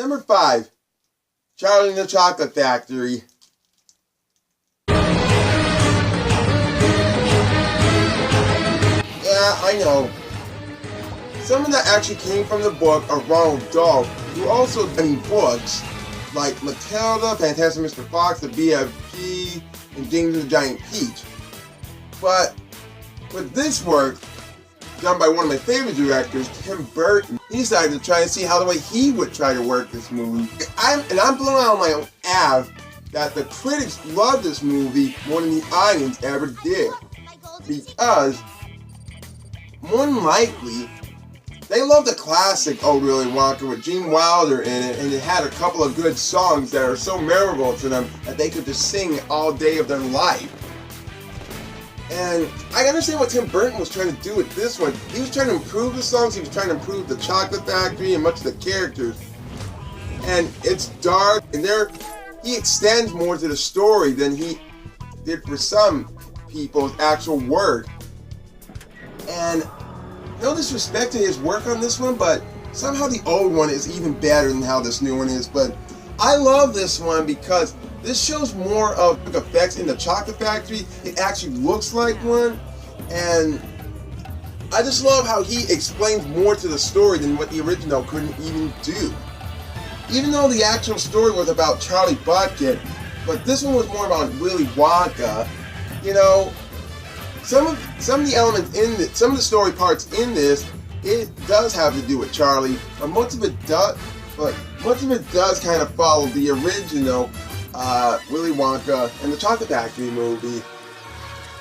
Number 5, Charlie and the Chocolate Factory. Yeah, I know. Some of that actually came from the book of Ronald Dahl, who also did books like Matilda, Fantastic Mr. Fox, The BFG, and James and the Giant Peach. But with this work, done by one of my favorite directors, Tim Burton, he decided to try and see how the way he would try to work this movie. I'm blown out on my own ass that the critics love this movie more than the audience ever did. Because, more than likely, they love the classic Oh Willy Wonka with Gene Wilder in it, and it had a couple of good songs that are so memorable to them that they could just sing all day of their life. And I understand what Tim Burton was trying to do with this one. He was trying to improve the songs, he was trying to improve the Chocolate Factory and much of the characters. And it's dark, and he extends more to the story than he did for some people's actual work. And no disrespect to his work on this one, but somehow the old one is even better than how this new one is. But I love this one because this shows more of the effects in the Chocolate Factory. It actually looks like one, and I just love how he explains more to the story than what the original couldn't even do. Even though the actual story was about Charlie Bucket, but this one was more about Willy Wonka, you know, some of the elements in this, some of the story parts in this, it does have to do with Charlie, but much of it does kind of follow the original Willy Wonka and the Chocolate Factory movie.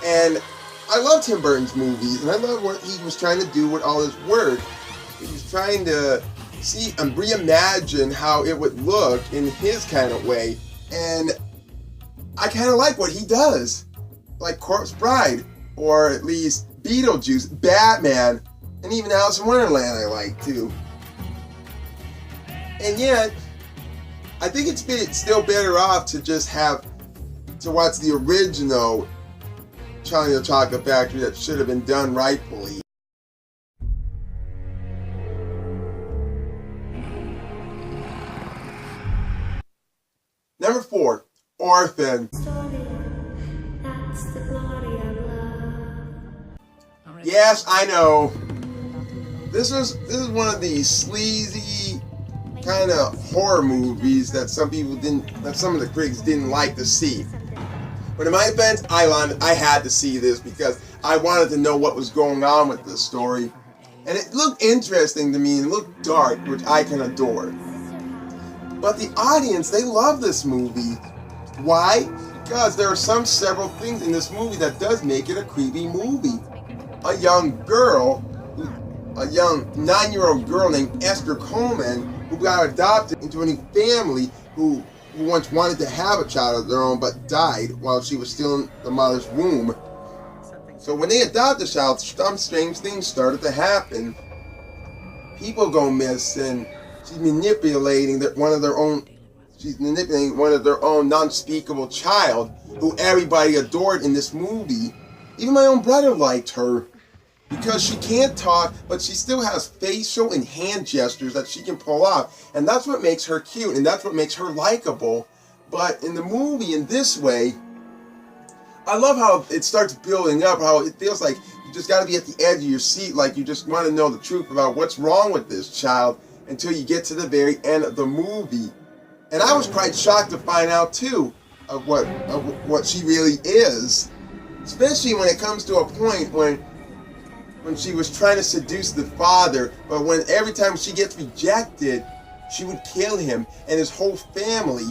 And I love Tim Burton's movies, and I love what he was trying to do with all his work. He was trying to see and reimagine how it would look in his kind of way, and I kind of like what he does, like Corpse Bride, or at least Beetlejuice, Batman, and even Alice in Wonderland I like too. And yet, I think it's still better off to just watch the original Charlie and the Chocolate Factory that should have been done rightfully. Number 4, Orphan. Yes, I know. This is one of these sleazy kind of horror movies that some of the critics didn't like to see. But in my defense, I had to see this because I wanted to know what was going on with this story. And it looked interesting to me and looked dark, which I can adore. But the audience, they love this movie. Why? Because there are several things in this movie that does make it a creepy movie. A young 9-year-old girl named Esther Coleman, who got adopted into a new family who once wanted to have a child of their own but died while she was still in the mother's womb. So when they adopt the child, some strange things started to happen. People go missing. She's manipulating one of their own non-speakable child who everybody adored in this movie. Even my own brother liked her. Because she can't talk, but she still has facial and hand gestures that she can pull off. And that's what makes her cute, and that's what makes her likable. But in the movie, in this way, I love how it starts building up, how it feels like you just got to be at the edge of your seat, like you just want to know the truth about what's wrong with this child until you get to the very end of the movie. And I was quite shocked to find out, too, of what she really is. Especially when it comes to a point when she was trying to seduce the father, but every time she gets rejected, she would kill him and his whole family.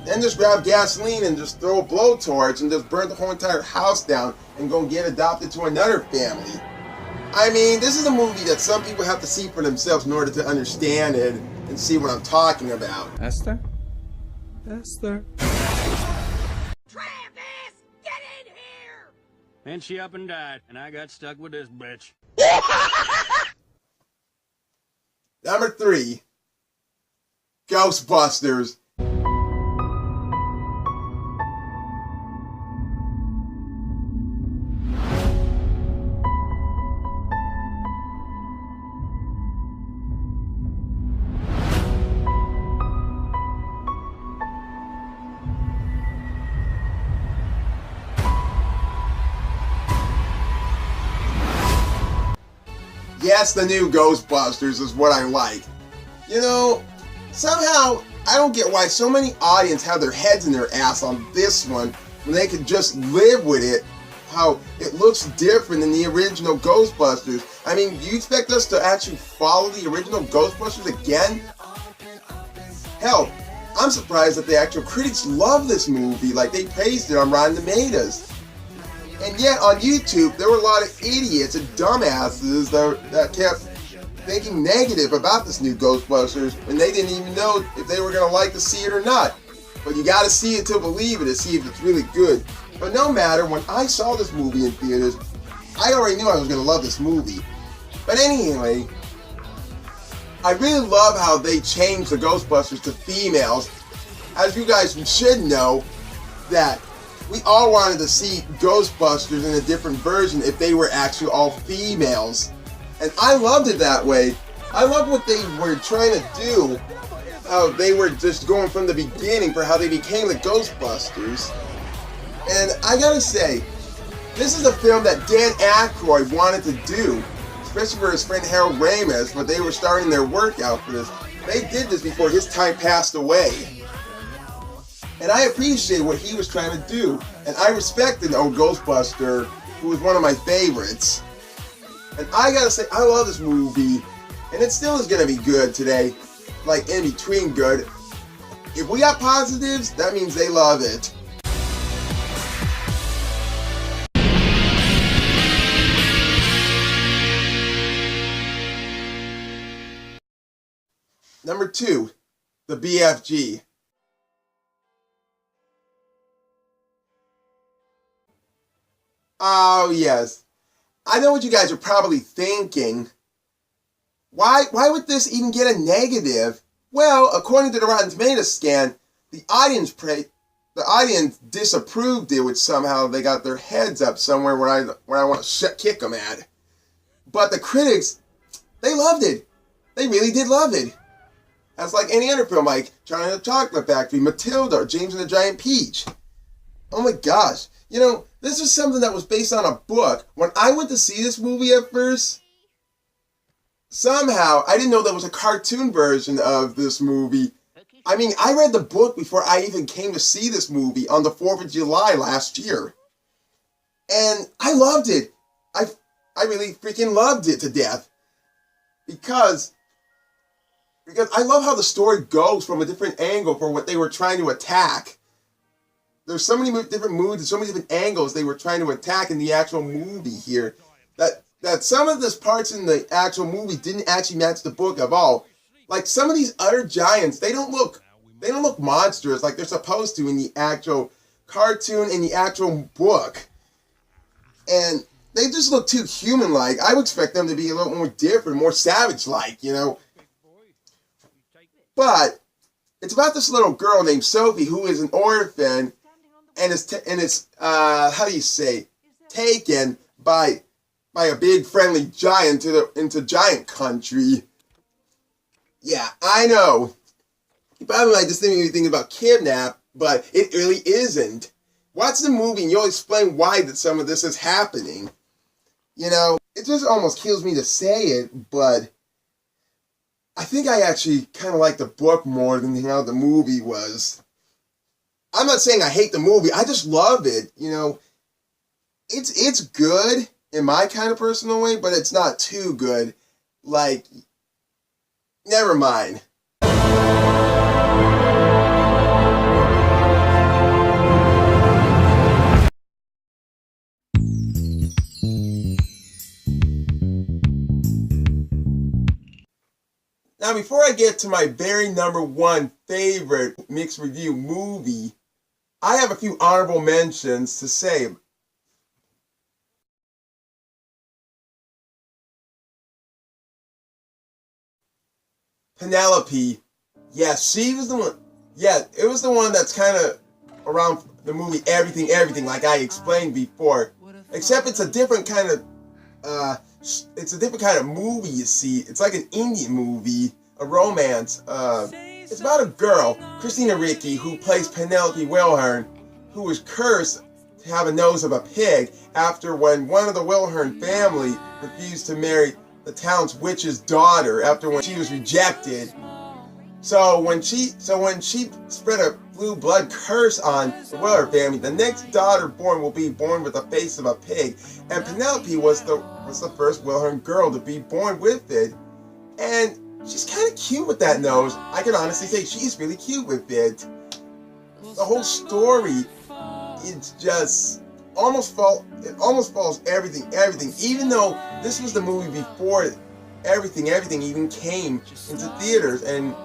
Then just grab gasoline and just throw a blowtorch and just burn the whole entire house down and go get adopted to another family. I mean, this is a movie that some people have to see for themselves in order to understand it and see what I'm talking about. Esther? Esther? And she up and died, and I got stuck with this bitch. Number 3, Ghostbusters. Yes, the new Ghostbusters is what I like. You know, somehow, I don't get why so many audience have their heads in their ass on this one when they could just live with it, how it looks different than the original Ghostbusters. I mean, do you expect us to actually follow the original Ghostbusters again? Hell, I'm surprised that the actual critics love this movie, like they praised it on Rotten Tomatoes. And yet on YouTube, there were a lot of idiots and dumbasses that kept thinking negative about this new Ghostbusters when they didn't even know if they were going to like to see it or not. But you gotta see it to believe it, to see if it's really good. But no matter, when I saw this movie in theaters, I already knew I was gonna love this movie. But anyway, I really love how they changed the Ghostbusters to females. As you guys should know, that we all wanted to see Ghostbusters in a different version if they were actually all females. And I loved it that way. I love what they were trying to do. How they were just going from the beginning for how they became the Ghostbusters. And I gotta say, this is a film that Dan Aykroyd wanted to do, especially for his friend Harold Ramis, but they were starting their work out for this. They did this before his time passed away. And I appreciate what he was trying to do. And I respected the old Ghostbuster, who was one of my favorites. And I gotta say, I love this movie, and it still is gonna be good today. Like in between good. If we got positives, that means they love it. Number 2, the BFG. Oh yes, I know what you guys are probably thinking. Why would this even get a negative? Well, according to the Rotten Tomatoes scan, the audience disapproved it, which somehow they got their heads up somewhere where I want to kick them at. But the critics, they loved it. They really did love it. That's like any other film, like Charlie and the Chocolate Factory, Matilda, or James and the Giant Peach. Oh my gosh. You know, this is something that was based on a book. When I went to see this movie at first, somehow, I didn't know there was a cartoon version of this movie. I mean, I read the book before I even came to see this movie on the 4th of July last year. And I loved it. I really freaking loved it to death. Because I love how the story goes from a different angle for what they were trying to attack. There's so many different moods and so many different angles they were trying to attack in the actual movie here. That some of the parts in the actual movie didn't actually match the book at all. Like some of these other giants, they don't look monstrous like they're supposed to in the actual cartoon and the actual book. And they just look too human-like. I would expect them to be a little more different, more savage-like, you know. But it's about this little girl named Sophie who is an orphan and is how do you say, taken by a big friendly giant into giant country. Yeah, I know. You probably might just think anything about kidnap, but it really isn't. Watch the movie and you'll explain why that some of this is happening. You know, it just almost kills me to say it, but I think I actually kind of like the book more than how the movie was. I'm not saying I hate the movie, I just love it, you know. It's good in my kind of personal way, but it's not too good. Like, never mind. Now, before I get to my very number 1 favorite mixed review movie, I have a few honorable mentions to say. Penelope, yes, she was the one. Yeah, it was the one that's kind of around the movie Everything, like I explained before. Except it's a different kind of, movie, you see. It's like an Indian movie, a romance. It's about a girl, Christina Ricci, who plays Penelope Wilhern, who was cursed to have a nose of a pig after when one of the Wilhern family refused to marry the town's witch's daughter after when she was rejected. So when she spread a blue blood curse on the Wheeler family, the next daughter born will be born with the face of a pig. And Penelope was the first Wilhelm girl to be born with it. And she's kind of cute with that nose. I can honestly say she's really cute with it. The whole story, it's just almost follows everything. Even though this was the movie before everything even came into theaters and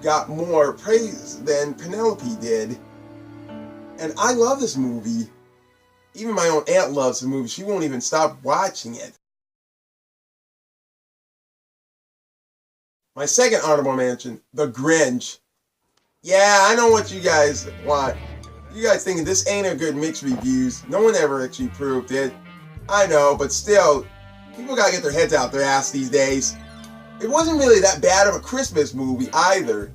got more praise than Penelope did. And I love this movie. Even my own aunt loves the movie. She won't even stop watching it. My second honorable mention, The Grinch. Yeah, I know what you guys want. You guys thinking this ain't a good mixed reviews. No one ever actually proved it. I know, but still, people gotta get their heads out their ass these days. It wasn't really that bad of a Christmas movie either.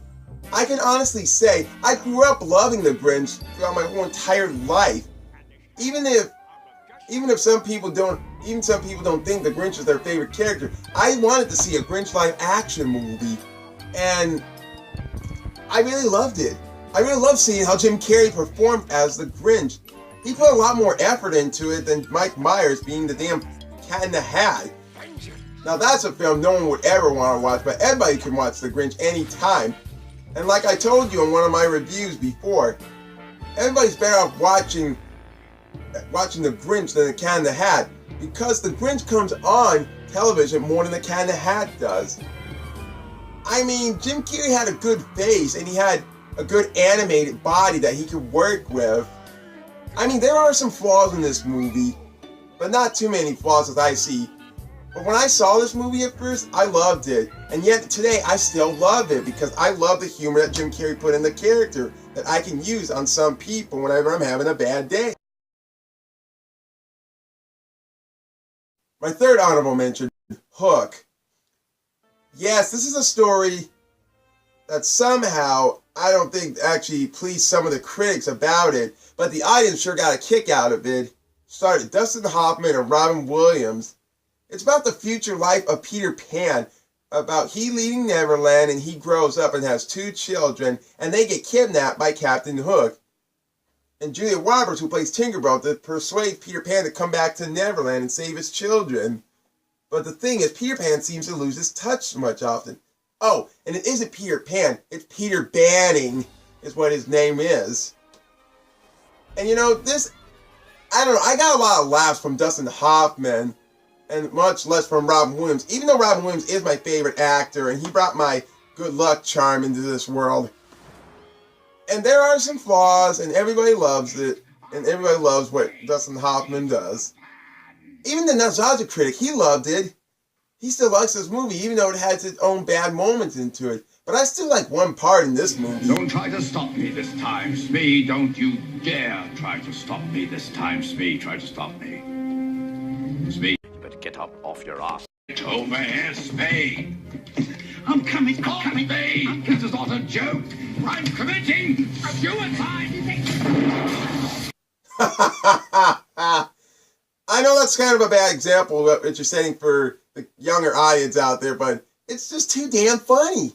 I can honestly say I grew up loving The Grinch throughout my whole entire life. Even if some people don't think The Grinch is their favorite character, I wanted to see a Grinch live action movie, and I really loved it. I really loved seeing how Jim Carrey performed as the Grinch. He put a lot more effort into it than Mike Myers being the damn Cat in the Hat. Now that's a film no one would ever want to watch, but everybody can watch The Grinch anytime. And like I told you in one of my reviews before, everybody's better off watching The Grinch than the Cat in the Hat, because The Grinch comes on television more than the Cat in the Hat does. I mean, Jim Carrey had a good face and he had a good animated body that he could work with. I mean, there are some flaws in this movie, but not too many flaws as I see. But when I saw this movie at first, I loved it. And yet today, I still love it because I love the humor that Jim Carrey put in the character that I can use on some people whenever I'm having a bad day. My third honorable mention, Hook. Yes, this is a story that somehow I don't think actually pleased some of the critics about it, but the audience sure got a kick out of it. Started Dustin Hoffman and Robin Williams. It's about the future life of Peter Pan, about he leaving Neverland and he grows up and has 2 children, and they get kidnapped by Captain Hook. And Julia Roberts, who plays Tinkerbell, to persuade Peter Pan to come back to Neverland and save his children. But the thing is, Peter Pan seems to lose his touch much often. Oh, and it isn't Peter Pan, it's Peter Banning, is what his name is. And you know, this, I don't know, I got a lot of laughs from Dustin Hoffman, and much less from Robin Williams, even though Robin Williams is my favorite actor, and he brought my good luck charm into this world. And there are some flaws, and everybody loves it, and everybody loves what Dustin Hoffman does. Even the nostalgia critic, he loved it. He still likes this movie, even though it has its own bad moments into it. But I still like one part in this movie. Don't try to stop me this time, Smee. Don't you dare try to stop me this time, Smee. Try to stop me. Smee. You better get up off your ass. Get over here, Smee. I'm coming, Smee. This is not a joke. I'm committing suicide. I know that's kind of a bad example of what you're setting for the younger audience out there, but it's just too damn funny.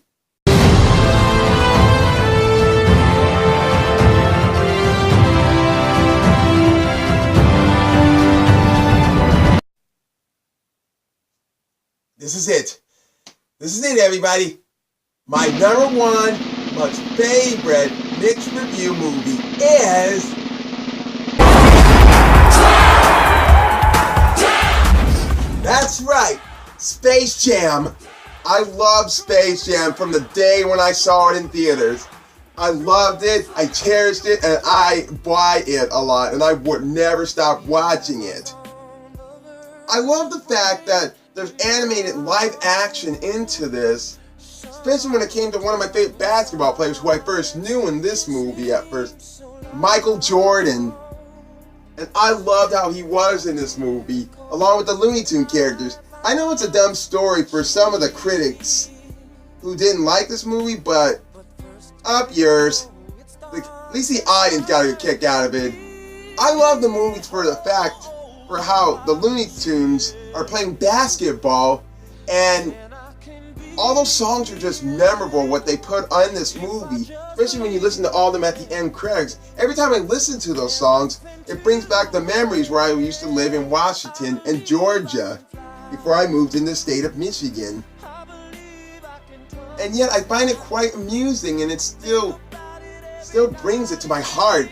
This is it. This is it, everybody. My number one most favorite mixed review movie is... That's right, Space Jam. I love Space Jam from the day when I saw it in theaters. I loved it, I cherished it, and I buy it a lot, and I would never stop watching it. I love the fact that there's animated live action into this, especially when it came to one of my favorite basketball players who I first knew in this movie at first, Michael Jordan. And I loved how he was in this movie, along with the Looney Tunes characters. I know it's a dumb story for some of the critics who didn't like this movie, but up yours. At least the audience got a kick out of it. I love the movies for the fact for how the Looney Tunes are playing basketball, And all those songs are just memorable, what they put on this movie, especially when you listen to all of them at the end credits. Every time I listen to those songs, it brings back the memories where I used to live in Washington and Georgia before I moved in the state of Michigan. And yet I find it quite amusing, and it still brings it to my heart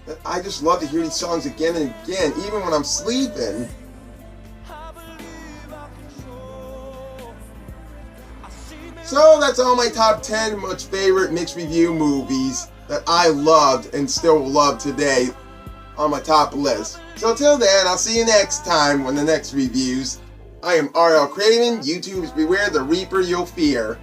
that I just love to hear these songs again and again, even when I'm sleeping. So that's all my top 10 most favorite mixed review movies that I loved and still love today on my top list. So till then, I'll see you next time on the next reviews. I am RL Craven. YouTube's beware the Reaper you'll fear.